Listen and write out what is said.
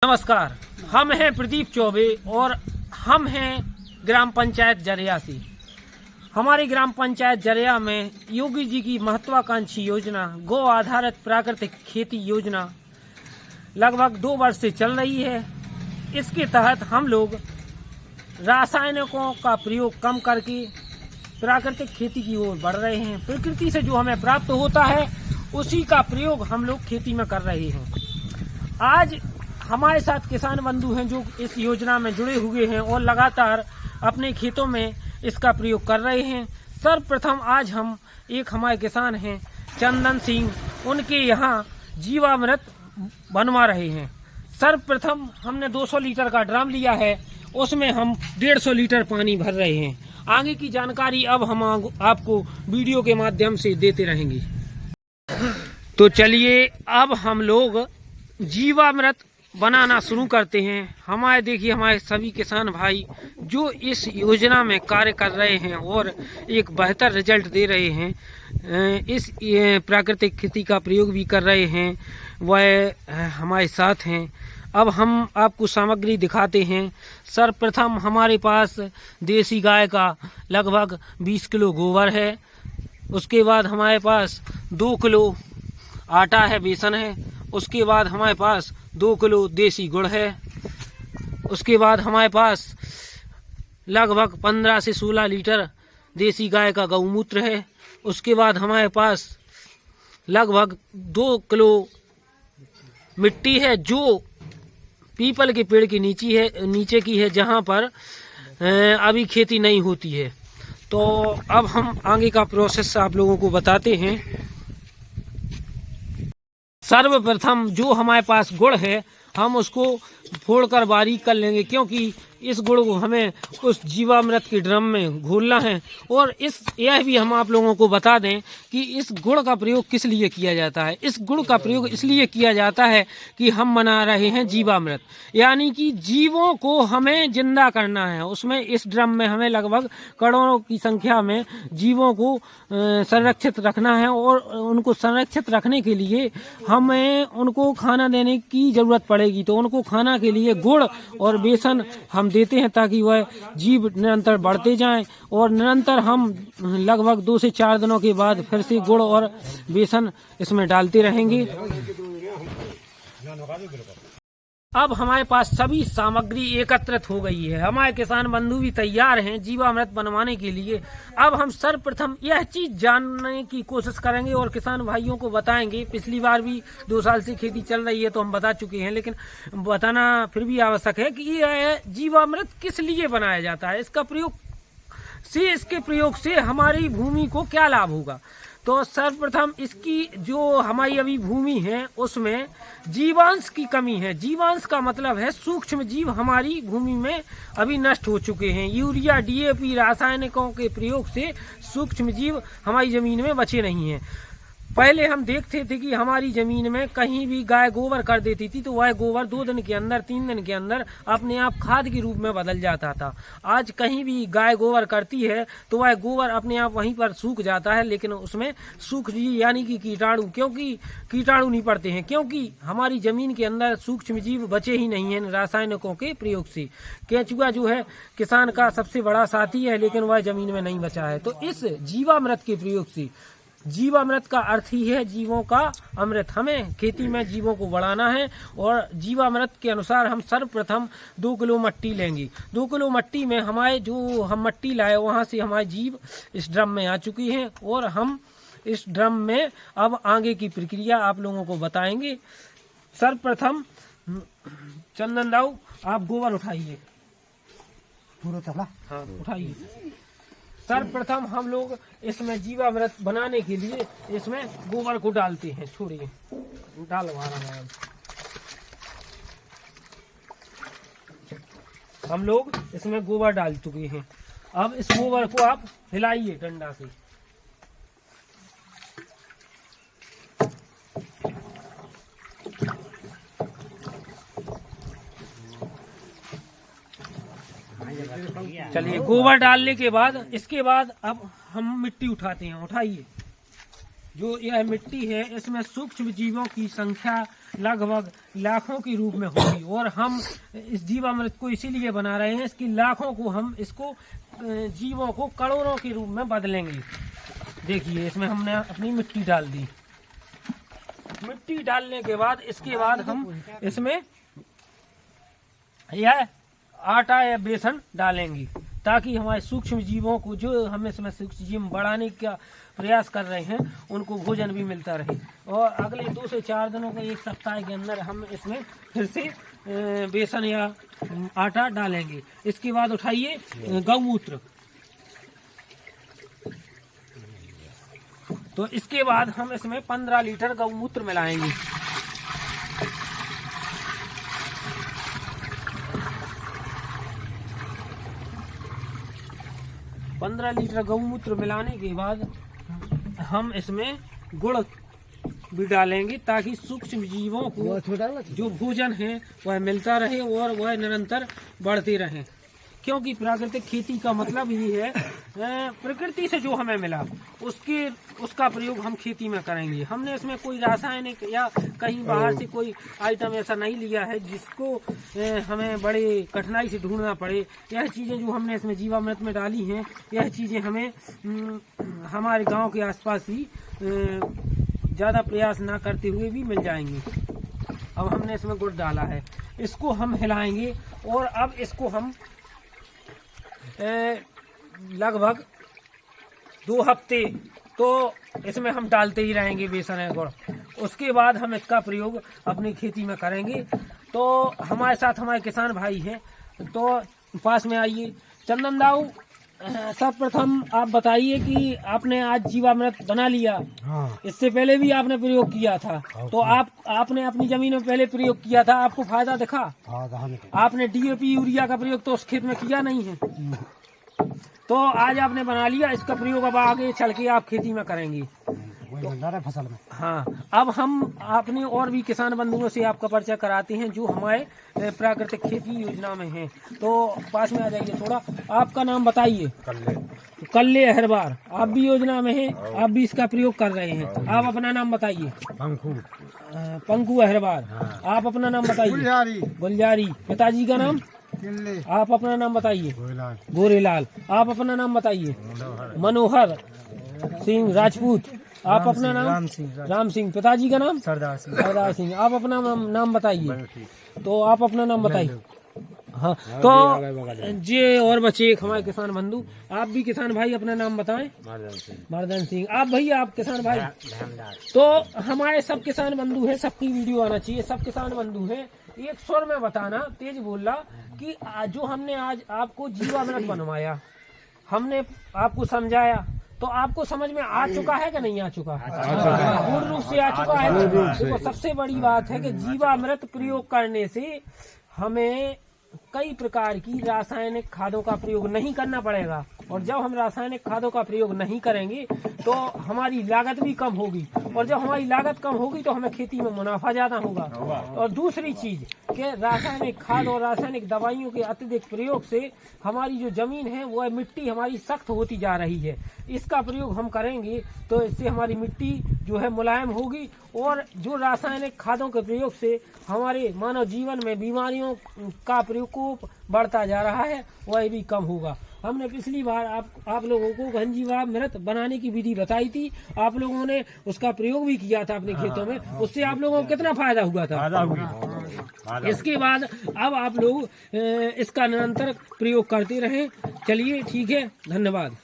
नमस्कार, हम हैं प्रदीप चौबे और हम हैं ग्राम पंचायत जरिया से। हमारी ग्राम पंचायत जरिया में योगी जी की महत्वाकांक्षी योजना गौ आधारित प्राकृतिक खेती योजना लगभग 2 वर्ष से चल रही है। इसके तहत हम लोग रासायनिकों का प्रयोग कम करके प्राकृतिक खेती की ओर बढ़ रहे हैं। प्रकृति से जो हमें प्राप्त होता है उसी का प्रयोग हम लोग खेती में कर रहे हैं। आज हमारे साथ किसान बंधु हैं जो इस योजना में जुड़े हुए हैं और लगातार अपने खेतों में इसका प्रयोग कर रहे हैं। सर्वप्रथम आज हम हमारे किसान हैं चंदन सिंह, उनके यहाँ जीवामृत बनवा रहे हैं। सर्वप्रथम हमने 200 लीटर का ड्रम लिया है, उसमें हम 150 लीटर पानी भर रहे हैं। आगे की जानकारी अब हम आपको वीडियो के माध्यम से देते रहेंगे। तो चलिए अब हम लोग जीवामृत बनाना शुरू करते हैं। हमारे सभी किसान भाई जो इस योजना में कार्य कर रहे हैं और एक बेहतर रिजल्ट दे रहे हैं, इस प्राकृतिक खेती का प्रयोग भी कर रहे हैं, वह हमारे साथ हैं। अब हम आपको सामग्री दिखाते हैं। सर्वप्रथम हमारे पास देसी गाय का लगभग 20 किलो गोबर है। उसके बाद हमारे पास 2 किलो आटा है, बेसन है। उसके बाद हमारे पास 2 किलो देसी गुड़ है। उसके बाद हमारे पास लगभग 15 से 16 लीटर देसी गाय का गौमूत्र है। उसके बाद हमारे पास लगभग 2 किलो मिट्टी है जो पीपल के पेड़ के नीचे की है, जहाँ पर अभी खेती नहीं होती है। तो अब हम आगे का प्रोसेस आप लोगों को बताते हैं। सर्वप्रथम जो हमारे पास गुड़ है हम उसको फोड़कर बारीक कर लेंगे, क्योंकि इस गुड़ को हमें उस जीवामृत के ड्रम में घोलना है। और यह भी हम आप लोगों को बता दें कि इस गुड़ का प्रयोग किस लिए किया जाता है। इस गुड़ का प्रयोग इसलिए किया जाता है कि हम बना रहे हैं जीवामृत, यानी कि जीवों को हमें जिंदा करना है। उसमें इस ड्रम में हमें लगभग करोड़ों की संख्या में जीवों को संरक्षित रखना है और उनको संरक्षित रखने के लिए हमें उनको खाना देने की ज़रूरत पड़ेगी। तो उनको खाना के लिए गुड़ और बेसन हम देते हैं ताकि वह जीव निरंतर बढ़ते जाएं। और निरंतर हम लगभग 2 से 4 दिनों के बाद फिर से गुड़ और बेसन इसमें डालते रहेंगे। अब हमारे पास सभी सामग्री एकत्रित हो गई है। हमारे किसान बंधु भी तैयार हैं जीवामृत बनवाने के लिए। अब हम सर्वप्रथम यह चीज जानने की कोशिश करेंगे और किसान भाइयों को बताएंगे। पिछली बार भी 2 साल से खेती चल रही है तो हम बता चुके हैं, लेकिन बताना फिर भी आवश्यक है कि यह जीवामृत किस लिए बनाया जाता है, इसके प्रयोग से हमारी भूमि को क्या लाभ होगा। तो सर्वप्रथम इसकी जो हमारी अभी भूमि है उसमें जीवांश की कमी है। जीवांश का मतलब है सूक्ष्म जीव हमारी भूमि में अभी नष्ट हो चुके हैं। यूरिया, डीएपी, रासायनिकों के प्रयोग से सूक्ष्म जीव हमारी जमीन में बचे नहीं हैं। पहले हम देखते थे कि हमारी जमीन में कहीं भी गाय गोबर कर देती थी तो वह गोबर 2 दिन के अंदर, 3 दिन के अंदर अपने आप खाद के रूप में बदल जाता था। आज कहीं भी गाय गोबर करती है तो वह गोबर अपने आप वहीं पर सूख जाता है, लेकिन उसमें सूक्ष्म जीव यानी कि कीटाणु नहीं पड़ते हैं, क्योंकि हमारी जमीन के अंदर सूक्ष्म जीव बचे ही नहीं हैं रासायनिकों के प्रयोग से। केंचुआ जो है किसान का सबसे बड़ा साथी है, लेकिन वह जमीन में नहीं बचा है। तो इस जीवामृत के प्रयोग से, जीवामृत का अर्थ ही है जीवों का अमृत, हमें खेती में जीवों को बढ़ाना है। और जीवामृत के अनुसार हम सर्वप्रथम 2 किलो मट्टी लेंगे। 2 किलो मट्टी में हमारे जो हम मट्टी लाए वहाँ से हमारे जीव इस ड्रम में आ चुकी हैं और हम इस ड्रम में अब आगे की प्रक्रिया आप लोगों को बताएंगे। सर्वप्रथम चंदन दाऊ आप गोबर उठाइए। हाँ, उठाइए। सर्वप्रथम हम लोग इसमें जीवामृत बनाने के लिए इसमें गोबर को डालते हैं। छोड़िए, डालवा रहा है। हम लोग इसमें गोबर डाल चुके हैं। अब इस गोबर को आप हिलाइए डंडा से। चलिए, गोबर डालने के बाद इसके बाद अब हम मिट्टी उठाते हैं। उठाइए। जो यह मिट्टी है इसमें सूक्ष्म जीवों की संख्या लगभग लाखों के रूप में होगी, और हम इस जीवामृत को इसीलिए बना रहे हैं, इसकी लाखों को हम इसको जीवों को करोड़ों के रूप में बदलेंगे। देखिए इसमें हमने अपनी मिट्टी डाल दी। मिट्टी डालने के बाद इसके बाद हम इसमें यह आटा या बेसन डालेंगे, ताकि हमारे सूक्ष्म जीवों को, जो हम इसमें सूक्ष्म जीव बढ़ाने का प्रयास कर रहे हैं, उनको भोजन भी मिलता रहे। और अगले 2 से 4 दिनों के, 1 सप्ताह के अंदर हम इसमें फिर से बेसन या आटा डालेंगे। इसके बाद उठाइए गौमूत्र। तो इसके बाद हम इसमें 15 लीटर गौमूत्र मिलाएंगे। पंद्रह लीटर गौमूत्र मिलाने के बाद हम इसमें गुड़ भी डालेंगे, ताकि सूक्ष्म जीवों को जो भोजन है वह मिलता रहे और वह निरंतर बढ़ते रहें। क्योंकि प्राकृतिक खेती का मतलब ही है प्रकृति से जो हमें मिला उसका प्रयोग हम खेती में करेंगे। हमने इसमें कोई रासायनिक या कहीं बाहर से कोई आइटम ऐसा नहीं लिया है जिसको हमें बड़े कठिनाई से ढूंढना पड़े। यह चीज़ें जो हमने इसमें जीवामृत में डाली हैं, यह चीज़ें हमें हमारे गांव के आसपास ही ज़्यादा प्रयास ना करते हुए भी मिल जाएंगी। अब हमने इसमें गुड़ डाला है, इसको हम हिलाएंगे और अब इसको हम लगभग 2 हफ्ते तो इसमें हम डालते ही रहेंगे बेसन है गुड़। उसके बाद हम इसका प्रयोग अपनी खेती में करेंगे। तो हमारे साथ हमारे किसान भाई हैं, तो पास में आइए। चंदन दाऊ, सर्वप्रथम आप बताइए कि आपने आज जीवामृत बना लिया। हाँ। इससे पहले भी आपने प्रयोग किया था, तो आपने अपनी जमीन में पहले प्रयोग किया था, आपको फायदा दिखा? आपने DAP यूरिया का प्रयोग तो उस खेत में किया नहीं है, तो आज आपने बना लिया। इसका प्रयोग अब आगे चल के आप खेती में करेंगे फसल में। हाँ, अब हम अपने और भी किसान बंधुओं से आपका परिचय कराते हैं जो हमारे प्राकृतिक खेती योजना में हैं। तो पास में आ जाइए थोड़ा, आपका नाम बताइए। कल्ले अहरबार, आप भी योजना में हैं, आप भी इसका प्रयोग कर रहे हैं। आप अपना नाम बताइए। पंकु अहरबार। आप अपना नाम बताइए। गुलजारी। पिताजी का नाम? आप अपना नाम बताइए। गोरेलाल। आप अपना नाम बताइए। मनोहर सिंह राजपूत। आप अपना नाम? राम सिंह। पिताजी का नाम? सरदार सिंह। आप अपना नाम बताइए। तो आप अपना नाम बताइए। हाँ, तो ये और बच्चे एक हमारे किसान बंधु, आप भी किसान भाई अपना नाम बताएं। मर्दन सिंह। आप भैया, आप किसान भाई? तो हमारे सब किसान बंधु हैं, सबकी वीडियो आना चाहिए। सब किसान बंधु हैं, एक स्वर में बताना, तेज बोलना कि जो हमने आज आपको जीवामृत बनवाया, हमने आपको समझाया, तो आपको समझ में आ चुका है कि नहीं आ चुका? पूर्ण रूप से आ चुका है। देखो, सबसे बड़ी बात है कि जीवामृत प्रयोग करने से हमें कई प्रकार की रासायनिक खादों का प्रयोग नहीं करना पड़ेगा, और जब हम रासायनिक खादों का प्रयोग नहीं करेंगे तो हमारी लागत भी कम होगी, और जब हमारी लागत कम होगी तो हमें खेती में मुनाफा ज्यादा होगा। और दूसरी चीज कि रासायनिक खाद और रासायनिक दवाइयों के अत्यधिक प्रयोग से हमारी जो जमीन है वह मिट्टी हमारी सख्त होती जा रही है। इसका प्रयोग हम करेंगे तो इससे हमारी मिट्टी जो है मुलायम होगी, और जो रासायनिक खादों के प्रयोग से हमारे मानव जीवन में बीमारियों का प्रकोप बढ़ता जा रहा है वह भी कम होगा। हमने पिछली बार आप लोगों को घन जीवामृत बनाने की विधि बताई थी, आप लोगों ने उसका प्रयोग भी किया था अपने खेतों में, उससे आप लोगों को कितना फायदा हुआ था? इसके बाद अब आप लोग इसका निरंतर प्रयोग करते रहें। चलिए, ठीक है, धन्यवाद।